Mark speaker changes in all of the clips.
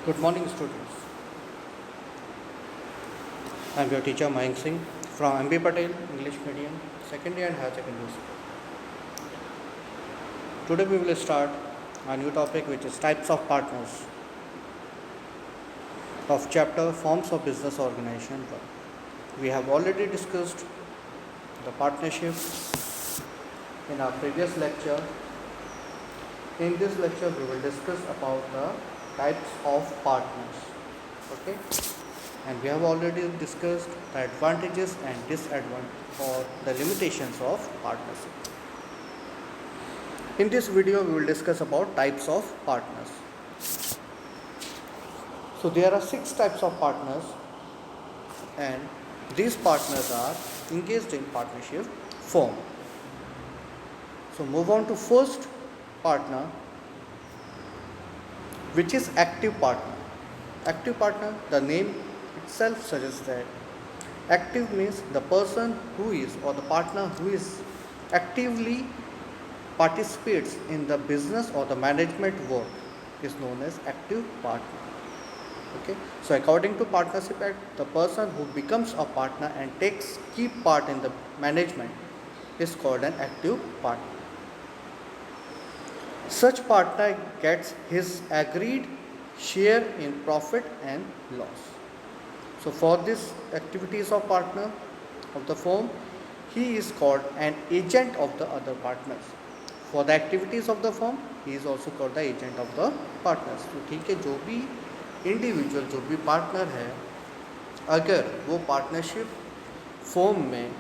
Speaker 1: Good morning, students. I am your teacher Mayank Singh from MB Patel English Medium, Secondary and Higher Secondary School. Today we will start a new topic, which is types of partners of chapter Forms of Business Organization. We have already discussed the partnership in our previous lecture. In this lecture we will discuss about the types of partners. Okay, and we have already discussed the advantages and disadvantages or the limitations of partnership. In this video we will discuss about types of partners. So there are 6 types of partners, and these partners are engaged in partnership form. So move on to first partner, which is active partner. Active partner, the name itself suggests that active means the person who is, or the partner who is actively participates in the business or the management work is known as active partner. Okay, so according to Partnership Act, the person who becomes a partner and takes key part in the management is called an active partner. Such partner gets his agreed share in profit and loss. So for this activities of partner of the firm, he is called an agent of the other partners. For the activities of the firm, he is also called the agent of the partners. तो ठीक है, जो भी individual, जो भी partner है, अगर वो पार्टनरशिप फर्म में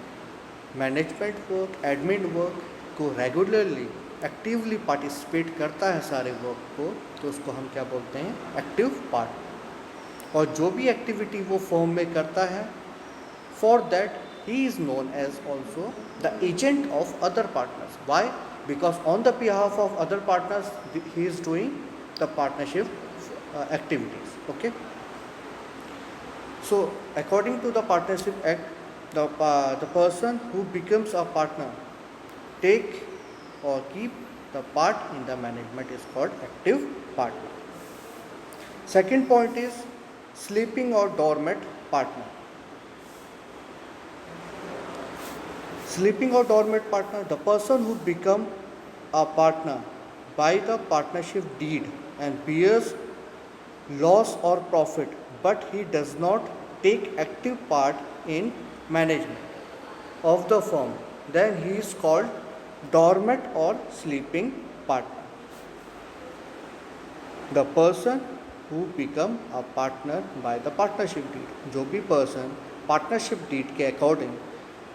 Speaker 1: मैनेजमेंट वर्क, एडमिन वर्क को रेगुलरली एक्टिवली पार्टिसिपेट करता है सारे वर्क को, तो उसको हम क्या बोलते हैं? Active partner. और जो भी एक्टिविटी वो फर्म में करता है, for that he is known as also the agent of other partners. Why? Because on the behalf of other partners he is doing the partnership activities. Okay, so according to the Partnership Act, the person who becomes a partner take or keep the part in the management is called active partner. Second point is sleeping or dormant partner. Sleeping or dormant partner, the person who become a partner by the partnership deed and bears loss or profit, but he does not take active part in management of the firm, then he is called dormant or sleeping partner. The person who become a partner by the partnership deed, जो भी person partnership deed के according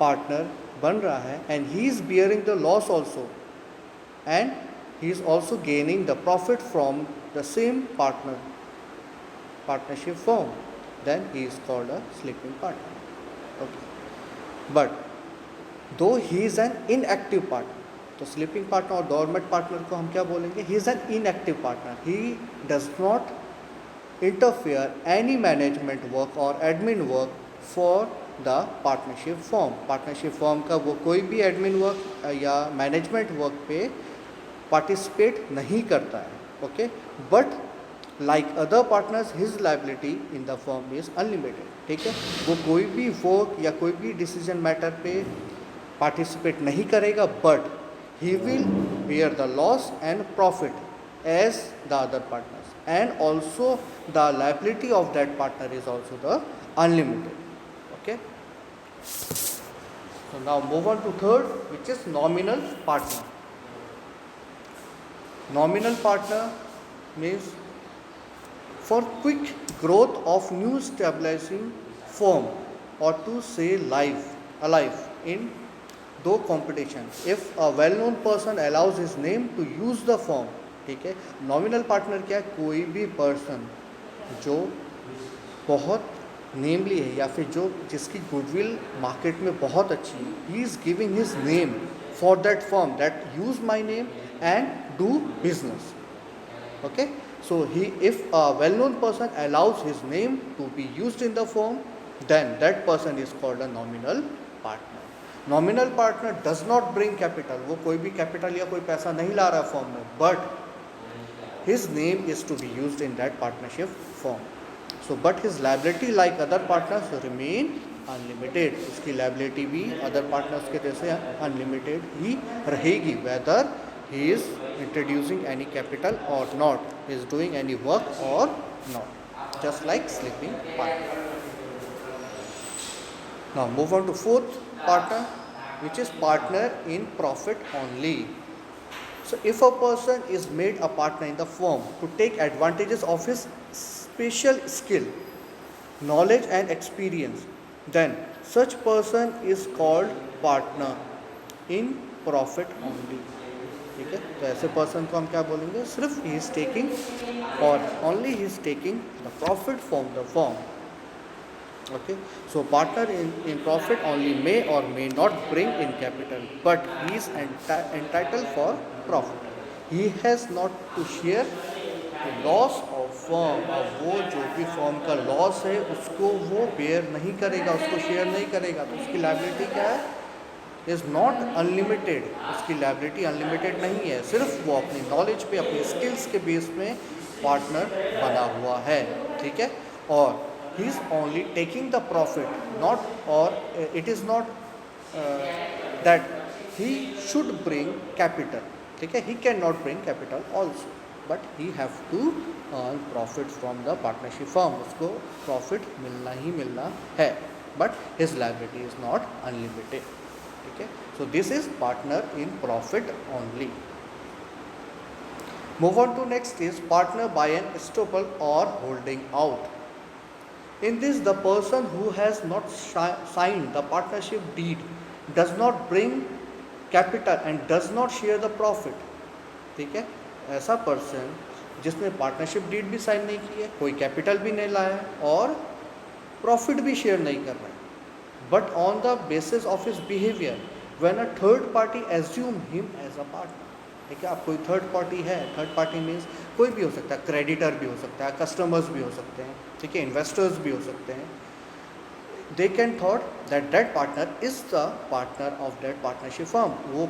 Speaker 1: partner बन रहा है, and he is bearing the loss also, and he is also gaining the profit from the same partnership firm, then he is called a sleeping partner. Okay, but though he is an inactive partner, तो sleeping partner और dormant partner को हम क्या बोलेंगे? He is an inactive partner. He does not interfere any management work or admin work for the partnership firm. Partnership firm का वो कोई भी admin work या management work पे participate नहीं करता है. Okay, but like other partners, his liability in the firm is unlimited. ठीक है, वो कोई भी वर्क या कोई भी डिसीजन मैटर पे पार्टिसिपेट नहीं करेगा, but he will bear the loss and profit as the other partners, and also the liability of that partner is also the unlimited. Okay, so now move on to third, which is nominal partner. Nominal partner means for quick growth of new stabilizing firm, or to say alive in दो competition, if a well known person allows his name to use the firm. ठीक है, nominal partner क्या है? कोई भी person जो बहुत नेमली है या फिर जो जिसकी गुडविल मार्केट में बहुत अच्छी है, he is giving his name for that firm that use my name and do business. Okay, so if a well-known person allows his name to be used in the firm, then that person is called a nominal partner. Nominal partner does not bring capital. वो कोई भी capital या कोई पैसा नहीं ला रहा firm में, but his name is to be used in that partnership form. So but his liability like other partners remain unlimited, उसकी लाइबिलिटी भी अदर पार्टनर्स के जैसे अनलिमिटेड ही रहेगी, whether he is introducing any capital or not, he is doing any work or not, just like sleeping partner. Now move on to fourth partner, which is partner in profit only. So if a person is made a partner in the firm to take advantages of his special skill, knowledge and experience, then such person is called partner in profit only. ठीक है, तो ऐसे person को हम क्या बोलेंगे, सिर्फ he is taking और only he is taking the profit from the firm. Okay, so partner in profit only may or may not bring in capital, but he is entitled for profit. He has not to share the loss of firm. अब वो जो भी firm का loss है उसको वो bear नहीं करेगा, उसको शेयर नहीं करेगा, तो उसकी लाइबिलिटी क्या है, इज़ नॉट अनलिमिटेड. उसकी लाइबिलिटी अनलिमिटेड नहीं है, सिर्फ वो अपनी नॉलेज पे, अपनी स्किल्स के बेस में पार्टनर बना हुआ है. ठीक है, और he is only taking the profit, not or it is not that he should bring capital. ठीक है, he cannot bring capital also, but he have to earn profit from the partnership firm. उसको profit मिलना ही मिलना है, but his liability is not unlimited. ठीक है, so this is partner in profit only. Move on to next is partner by an estoppel or holding out. In this, the person who has not signed the partnership deed does not bring capital and does not share the profit. ठीक है, ऐसा person जिसने partnership deed भी sign नहीं की है, कोई capital भी नहीं लाया है और प्रॉफिट भी शेयर नहीं कर रहा है, but on the basis of his behaviour when a third party assume him as a partner. ठीक है, आप कोई थर्ड पार्टी है, थर्ड पार्टी मीन्स कोई भी हो सकता है, क्रेडिटर भी हो सकता है, कस्टमर्स भी हो सकते हैं, ठीक है, इन्वेस्टर्स भी हो सकते हैं. They can thought that that partner is the partner of that partnership firm. वो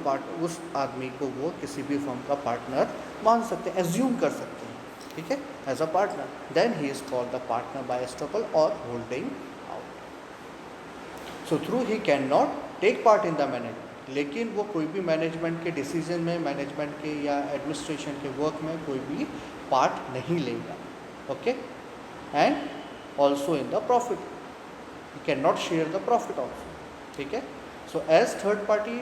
Speaker 1: उस आदमी को वो किसी भी फर्म का पार्टनर मान सकते हैं, एज्यूम कर सकते हैं. ठीक है, as a partner, then he is called the partner by estoppel or holding out. So through he can not take part in the management, लेकिन वो कोई भी मैनेजमेंट के डिसीजन में, मैनेजमेंट के या एडमिनिस्ट्रेशन के वर्क में कोई भी पार्ट नहीं लेगा. Okay, and also in the profit he can not share the profit also. ठीक है, so as third party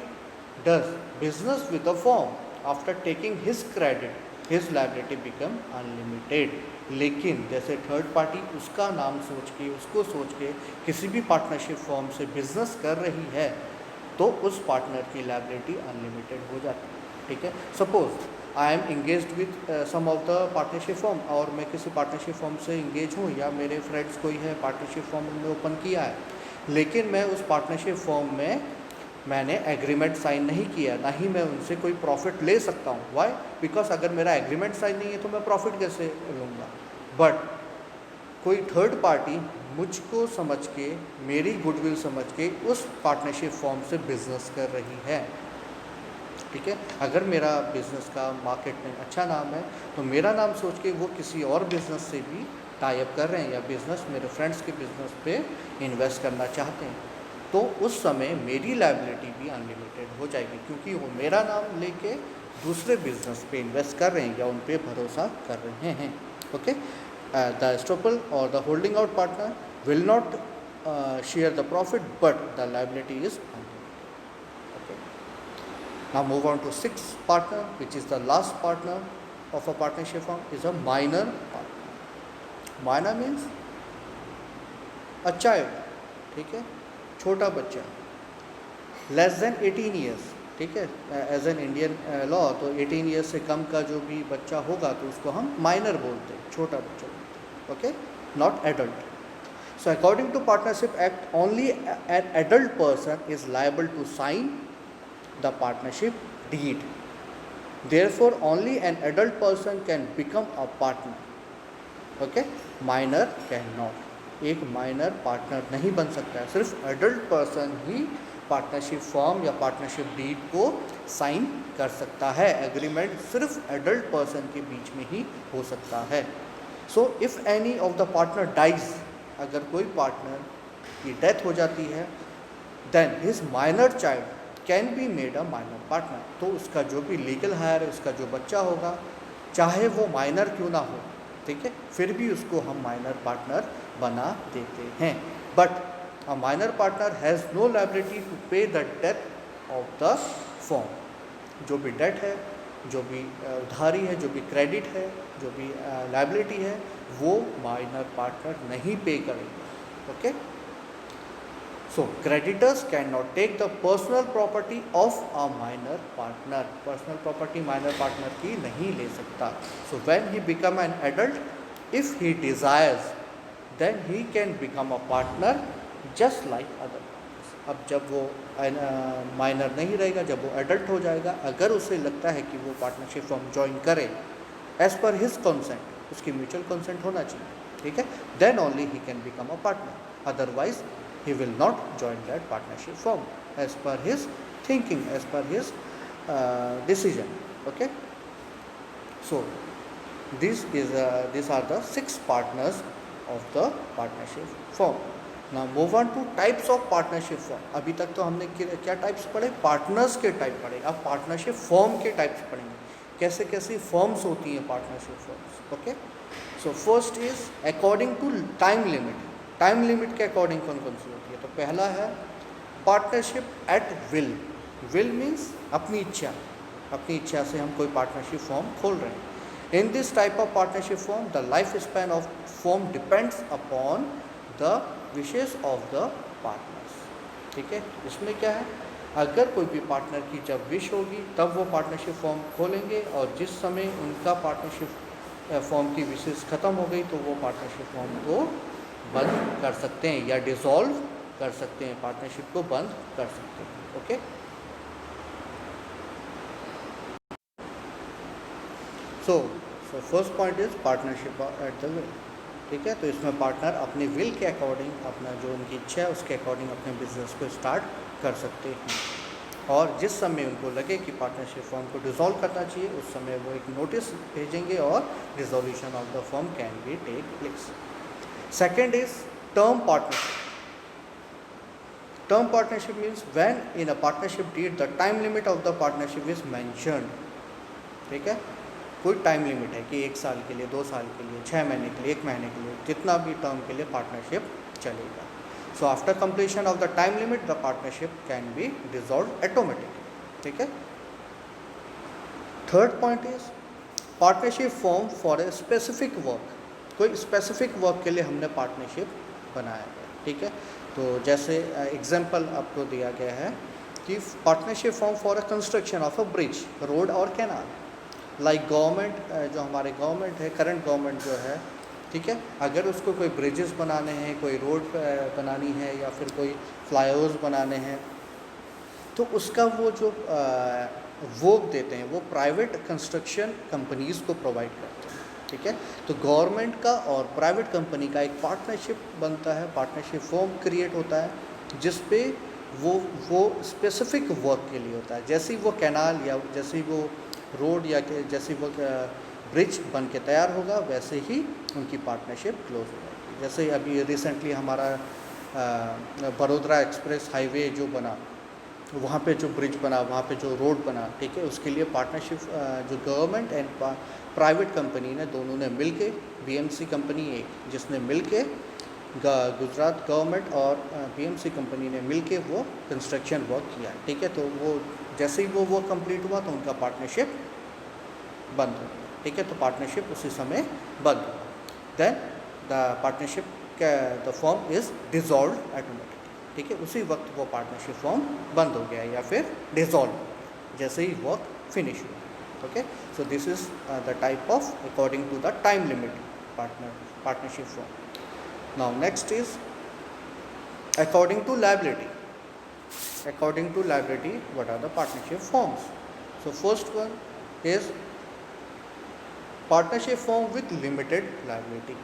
Speaker 1: does business with the firm after taking his credit, his liability become unlimited. लेकिन जैसे third party उसका नाम सोच के, उसको सोच के किसी भी पार्टनरशिप फर्म से बिजनेस कर रही है, तो उस पार्टनर की लाइबिलिटी अनलिमिटेड हो जाती है. ठीक है, suppose I am engaged with some of the partnership firm, और मैं किसी पार्टनरशिप फर्म से इंगेज हूँ या मेरे फ्रेंड्स कोई है पार्टनरशिप फर्म उन्होंने ओपन किया है, लेकिन मैं उस पार्टनरशिप फर्म में मैंने एग्रीमेंट साइन नहीं किया, ना ही मैं उनसे कोई प्रॉफिट ले सकता हूँ. वाई? बिकॉज अगर मेरा एग्रीमेंट साइन नहीं है तो मैं प्रॉफिट कैसे लूँगा. बट कोई थर्ड पार्टी मुझको समझ के, मेरी गुडविल समझ के उस पार्टनरशिप फर्म से बिजनेस कर रही है. ठीक है, अगर मेरा बिजनेस का मार्केट में अच्छा नाम है तो मेरा नाम सोच के वो किसी और बिजनेस से भी टाई अप कर रहे हैं, या बिजनेस मेरे फ्रेंड्स के बिजनेस पे इन्वेस्ट करना चाहते हैं, तो उस समय मेरी लाइबिलिटी भी अनलिमिटेड हो जाएगी, क्योंकि वो मेरा नाम लेके दूसरे बिजनेस पे इन्वेस्ट कर रहे हैं या उन पे भरोसा कर रहे हैं. ओके, द एस्टॉपल और the holding out partner will not share the profit, but the liability is unlimited. Okay. Now move on to sixth partner, which is the last partner of a partnership firm, is a minor partner. Minor means a child. ठीक है, छोटा बच्चा, less than 18 years. ठीक है, as an Indian law तो 18 years से कम का जो भी बच्चा होगा तो उसको हम माइनर बोलते हैं, छोटा बच्चा बोलते हैं. Okay, not adult. So according to Partnership Act, only an adult person is liable to sign the partnership deed. Therefore, only an adult person can become a partner. Okay? Minor cannot. एक minor partner नहीं बन सकता है, सिर्फ adult person ही partnership form या partnership deed को sign कर सकता है। एग्रीमेंट सिर्फ एडल्ट पर्सन के बीच में ही हो सकता है। So if any of the partner dies, अगर कोई पार्टनर की डेथ हो जाती है, then his minor child can be made a minor partner. तो उसका जो भी लीगल हायर है, उसका जो बच्चा होगा, चाहे वो माइनर क्यों ना हो, ठीक है, फिर भी उसको हम माइनर पार्टनर बना देते हैं। But a minor partner has no liability to pay the debt of the firm. जो भी डेट है, जो भी उधारी है, जो भी क्रेडिट है, जो भी लायबिलिटी है, वो माइनर पार्टनर नहीं पे करेगा। Okay, so creditors can not take the personal property of a minor partner. Personal property minor partner की नहीं ले सकता। So when he become an adult, if he desires, then he can become a partner just like other. अब जब वो minor नहीं रहेगा, जब वो एडल्ट हो जाएगा, अगर उसे लगता है कि वो पार्टनरशिप फॉर्म ज्वाइन करे एज पर हिज कंसेंट, उसकी म्यूचुअल कंसेंट होना चाहिए, ठीक है, then only he can become a partner. Otherwise he will not join that partnership firm as per his thinking, as per his decision. Okay, so these are the 6 partners of the partnership firm. Now move on to types of partnership firm. अभी तक तो हमने क्या types पढ़े, partners के type पढ़े। अब partnership form के टाइप्स पढ़ेंगे, कैसे कैसी फॉर्म्स होती हैं partnership firms. Okay, so first is according to time limit. Time limit के अकॉर्डिंग कौन कौन सी होती है? तो पहला है partnership at will. Will means अपनी इच्छा, अपनी इच्छा से हम कोई पार्टनरशिप फॉर्म खोल रहे हैं। In this type of partnership form the life span of form depends upon the wishes of the partners. ठीक है, इसमें क्या है, अगर कोई भी पार्टनर की जब विश होगी तब वो पार्टनरशिप फॉर्म खोलेंगे, और जिस समय उनका पार्टनरशिप फॉर्म की विशेष ख़त्म हो गई तो वो पार्टनरशिप फॉर्म को बंद कर सकते हैं या डिसॉल्व कर सकते हैं, पार्टनरशिप को बंद कर सकते हैं। Okay, so first point is partnership at the will. ठीक है, तो इसमें पार्टनर अपने विल के अकॉर्डिंग, अपना जो उनकी इच्छा है उसके अकॉर्डिंग अपने बिजनेस को स्टार्ट कर सकते हैं, और जिस समय उनको लगे कि पार्टनरशिप फॉर्म को डिसॉल्व करना चाहिए उस समय वो एक नोटिस भेजेंगे और dissolution of the firm can be take place. Second is term partnership. Term partnership means when in a partnership deed the time limit of the partnership is mentioned. ठीक है, कोई टाइम लिमिट है कि 1 साल के लिए, 2 साल के लिए, 6 महीने के लिए, 1 महीने के लिए, जितना भी टर्म के लिए पार्टनरशिप चलेगा। So after completion of the time limit the partnership can be dissolve automatically. ठीक है, third point is partnership form for a specific work. कोई स्पेसिफिक वर्क के लिए हमने पार्टनरशिप बनाया है। ठीक है, तो जैसे एग्जांपल आपको दिया गया है कि partnership form for a construction of a bridge, road और कैनाल। लाइक गवर्नमेंट, जो हमारे गवर्नमेंट है, करंट गवर्नमेंट जो है, ठीक है, अगर उसको कोई ब्रिजेस बनाने हैं, कोई रोड बनानी है या फिर कोई फ्लाईओवर्स बनाने हैं, तो उसका वो जो वर्क देते हैं वो प्राइवेट कंस्ट्रक्शन कंपनीज़ को प्रोवाइड करते हैं। ठीक है, तो गवर्नमेंट का और प्राइवेट कंपनी का एक पार्टनरशिप बनता है, पार्टनरशिप फॉर्म क्रिएट होता है जिस पे वो स्पेसिफिक वर्क के लिए होता है। जैसे ही वो कैनाल या जैसे ही वो रोड या जैसे ही वो ब्रिज बन के तैयार होगा वैसे ही उनकी पार्टनरशिप क्लोज हो जाएगी। जैसे अभी रिसेंटली हमारा बड़ोदरा एक्सप्रेस हाईवे जो बना, वहाँ पे जो ब्रिज बना, वहाँ पे जो रोड बना, ठीक है, उसके लिए पार्टनरशिप जो गवर्नमेंट एंड प्राइवेट कंपनी ने, दोनों ने मिलके, बीएमसी कंपनी एक जिसने मिलके, गुजरात गवर्नमेंट और बीएमसी कंपनी ने मिलके वो कंस्ट्रक्शन वर्क किया। ठीक है, तो वो जैसे ही वो कंप्लीट हुआ तो उनका पार्टनरशिप बंद हो गया। ठीक है, तो पार्टनरशिप उसी समय बंद हुआ। Then the partnership the firm is dissolve automatically. ठीक है, उसी वक्त वो पार्टनरशिप फॉर्म बंद हो गया या फिर डिसॉल्व हो गया जैसे ही वर्क फिनिश हुआ। Okay, so this is the type of according to the time limit partnership firm. Now next is according to liability. According to liability, what are the partnership forms? So first one is partnership form with limited liability.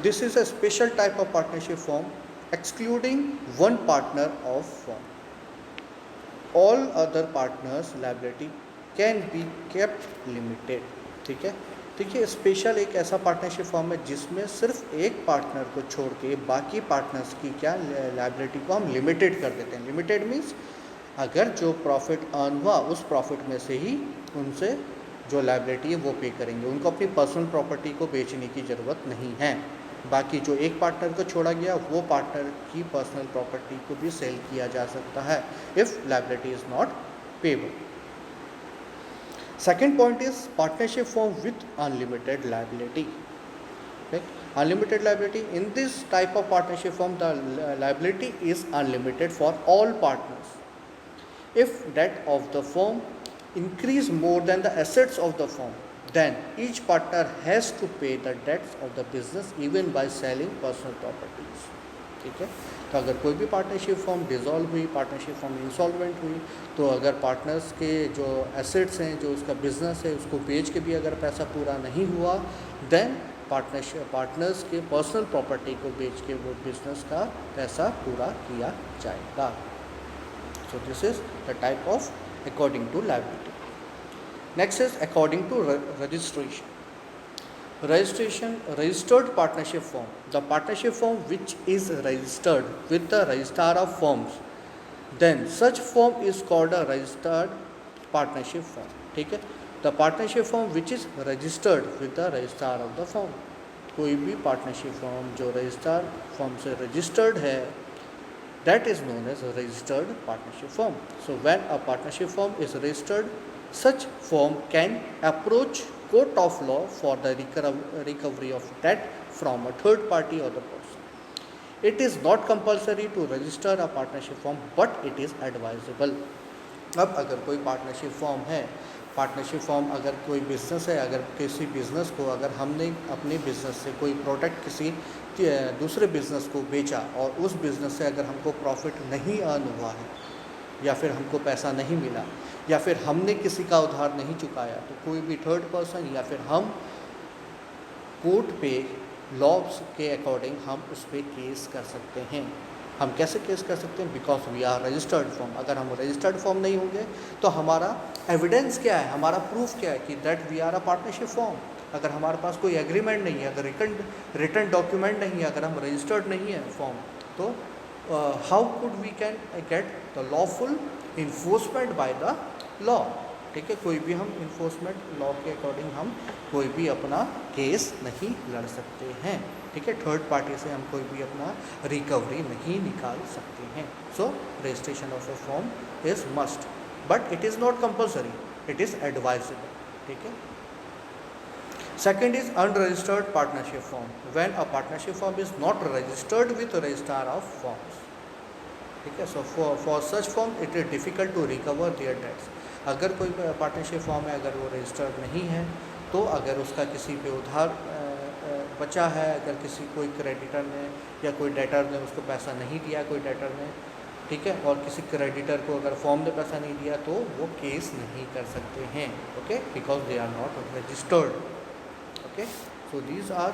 Speaker 1: This is a special type of partnership form excluding one partner of firm. All other partners liability can be kept limited. ठीक है, देखिए special एक ऐसा partnership form है जिसमें सिर्फ एक partner को छोड़ के बाकी पार्टनर्स की क्या लाइबिलिटी को हम लिमिटेड कर देते हैं. लिमिटेड मीन्स अगर जो प्रॉफिट अर्न हुआ उस प्रॉफिट में से ही उनसे जो लाइबिलिटी है वो पे करेंगे. उनको अपनी पर्सनल प्रॉपर्टी को बेचने की ज़रूरत नहीं है. बाकी जो एक पार्टनर को छोड़ा गया वो पार्टनर की पर्सनल प्रॉपर्टी को भी सेल किया जा सकता है if liability is not payable. Second point is partnership form with unlimited liability. Right? Unlimited liability. In this type of partnership form, the liability is unlimited for all partners. If debt of the firm increase more than the assets of the firm, then each partner has to pay the debts of the business even by selling personal properties. ठीक है, तो अगर कोई भी partnership form dissolve हुई, partnership form insolvent हुई, तो अगर पार्टनर्स के जो एसेट्स हैं, जो उसका बिजनेस है, उसको बेच के भी अगर पैसा पूरा नहीं हुआ, देन पार्टनर्स के पर्सनल प्रॉपर्टी को बेच के वो बिजनेस का पैसा पूरा किया जाएगा. So this is the type of according to liability. Next is according to registration. Registered partnership form, the partnership form which is registered with the registrar of firms, then such form is called a registered partnership form. ठीक है, the partnership form which is registered with the registrar of the firm, कोई भी partnership form जो registrar form से registered है, that is known as a registered partnership form. So when a partnership form is registered, such form can approach court of law for the recovery of debt from a third party or the person. It is not compulsory to register a partnership form, but it is advisable. अब अगर कोई partnership form है, partnership firm अगर कोई business है, अगर किसी business को अगर हमने अपने बिज़नेस से कोई प्रोडक्ट किसी दूसरे बिज़नेस को बेचा और उस बिज़नेस से अगर हमको प्रॉफिट नहीं अर्न हुआ है या फिर हमको पैसा नहीं मिला या फिर हमने किसी का उधार नहीं चुकाया, तो कोई भी थर्ड पर्सन या फिर हम कोर्ट पे लॉस के अकॉर्डिंग हम उस पर केस कर सकते हैं. हम कैसे केस कर सकते हैं? Because we are registered firm. अगर हम रजिस्टर्ड फॉर्म नहीं होंगे तो हमारा एविडेंस क्या है, हमारा प्रूफ क्या है कि that we are a partnership firm. अगर हमारे पास कोई एग्रीमेंट नहीं है, अगर रिटन डॉक्यूमेंट नहीं है, अगर हम रजिस्टर्ड नहीं है फॉर्म, तो how could we can get the lawful enforcement by the law. ठीक है, कोई भी हम इन्फोर्समेंट लॉ के अकॉर्डिंग हम कोई भी अपना केस नहीं लड़ सकते हैं. ठीक है, थर्ड पार्टी से हम कोई भी अपना रिकवरी नहीं निकाल सकते हैं. सो registration of a form is must, but it is not compulsory, it is advisable. ठीक है. Second is unregistered partnership form. When a partnership form is not registered with registrar of firms. ठीक है, so for such form it is difficult to recover their debts. अगर कोई partnership form है, अगर वो registered नहीं है, तो अगर उसका किसी पे उधार बचा है, अगर किसी कोई क्रेडिटर ने या कोई डेटर ने उसको पैसा नहीं दिया, कोई डेटर ने, ठीक है, और किसी क्रेडिटर को अगर फॉर्म ने पैसा नहीं दिया, तो वो केस नहीं कर सकते हैं. Okay, because they are not registered. Okay, so these are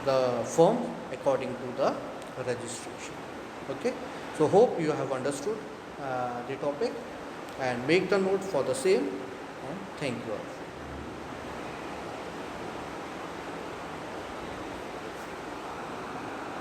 Speaker 1: the form according to the registration. Okay, so hope you have understood the topic and make the note for the same, and thank you all.